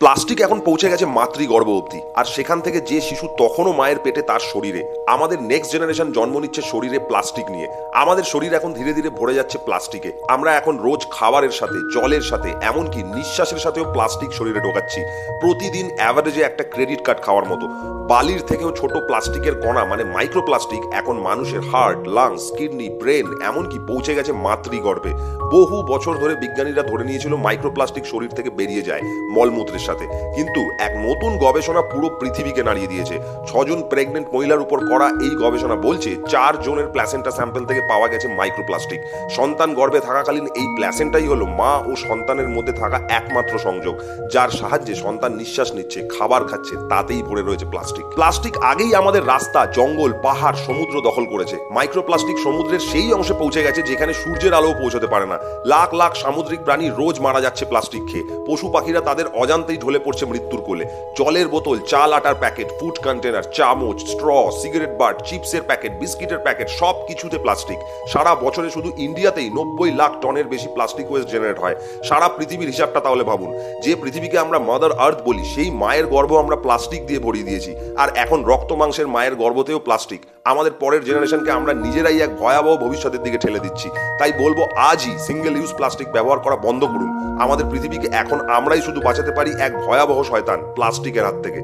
Plastic এখন পৌঁছে গেছে মাতৃগর্ভ অবধি, আর সেখান থেকে যে শিশু তখনও মায়ের পেটে তার শরীরে, আমাদের নেক্সট জেনারেশন জন্ম নিচ্ছে শরীরে প্লাস্টিক নিয়ে। আমাদের শরীর এখন ধীরে ধীরে ভরে যাচ্ছে প্লাস্টিকে। আমরা এখন রোজ খাবারের সাথে, জলের সাথে, এমনকি নিঃশ্বাসের সাথেও প্লাস্টিক শরীরে ঢোকাচ্ছি। প্রতিদিন অ্যাভারেজে একটা ক্রেডিট কার্ড খাওয়ার মতো। বালির থেকেও ছোট প্লাস্টিকের কণা মানে মাইক্রোপ্লাস্টিক এখন মানুষের হার্ট, লাংস, কিডনি, ব্রেন, এমনকি পৌঁছে গেছে মাতৃগর্ভে। বহু বছর ধরে বিজ্ঞানীরা ধরে নিয়েছিল মাইক্রোপ্লাস্টিক শরীর থেকে বেরিয়ে যায় মলমূত্রের সাথে, কিন্তু এক নতুন গবেষণা পুরো পৃথিবীকে নাড়িয়ে দিয়েছে। 6জন প্রেগনেন্ট মহিলার উপর করা এই গবেষণা বলছে 4 জনের প্ল্যাসেন্টা স্যাম্পল থেকে পাওয়া গেছে মাইক্রোপ্লাস্টিক। সন্তান গর্ভে থাকাকালীন এই প্ল্যাসেন্টাই হলো মা ও সন্তানের মধ্যে থাকা একমাত্র সংযোগ, যার সাহায্যে সন্তান নিঃশ্বাস নিচ্ছে, খাবার খাচ্ছে, তাতেই ভরে রয়েছে প্লাস্টিক। প্লাস্টিক আগেই আমাদের রাস্তা, জঙ্গল, পাহাড়, সমুদ্র দখল করেছে। মাইক্রোপ্লাস্টিক সমুদ্রের সেই অংশে পৌঁছে গেছে যেখানে সূর্যের আলো পৌঁছতে পারে না। লাখ লাখ সামুদ্রিক প্রাণী রোজ মারা যাচ্ছে প্লাস্টিক খেয়ে। পশু পাখিরা তাদের অজান্তেই ঢলে পড়ছে মৃত্যুর কোলে। জলের বোতল, চাল আটার প্যাকেট, ফুড কন্টেনার, চামচ, স্ট্র, সিগারেট বাট, চিপসের প্যাকেট, বিস্কিটের প্যাকেট, সব কিছুতে প্লাস্টিক। সারা বছরে শুধু ইন্ডিয়াতেই 90 লাখ টনের বেশি প্লাস্টিক ওয়েস্ট জেনারেট হয়। সারা পৃথিবীর হিসাবটা তাহলে ভাবুন। যে পৃথিবীকে আমরা মাদার আর্থ বলি, সেই মায়ের গর্ভ আমরা প্লাস্টিক দিয়ে ভরিয়ে দিয়েছি। আর এখন রক্ত মাংসের মায়ের গর্ভতেও প্লাস্টিক। আমাদের পরের জেনারেশনকে আমরা নিজেরাই এক ভয়াবহ ভবিষ্যতের দিকে ঠেলে দিচ্ছি। তাই বলবো, আজই সিঙ্গেল ইউজ প্লাস্টিক ব্যবহার করা বন্ধ করুন। আমাদের পৃথিবীকে এখন আমরাই শুধু বাঁচাতে পারি এক ভয়াবহ শয়তান প্লাস্টিকের হাত থেকে।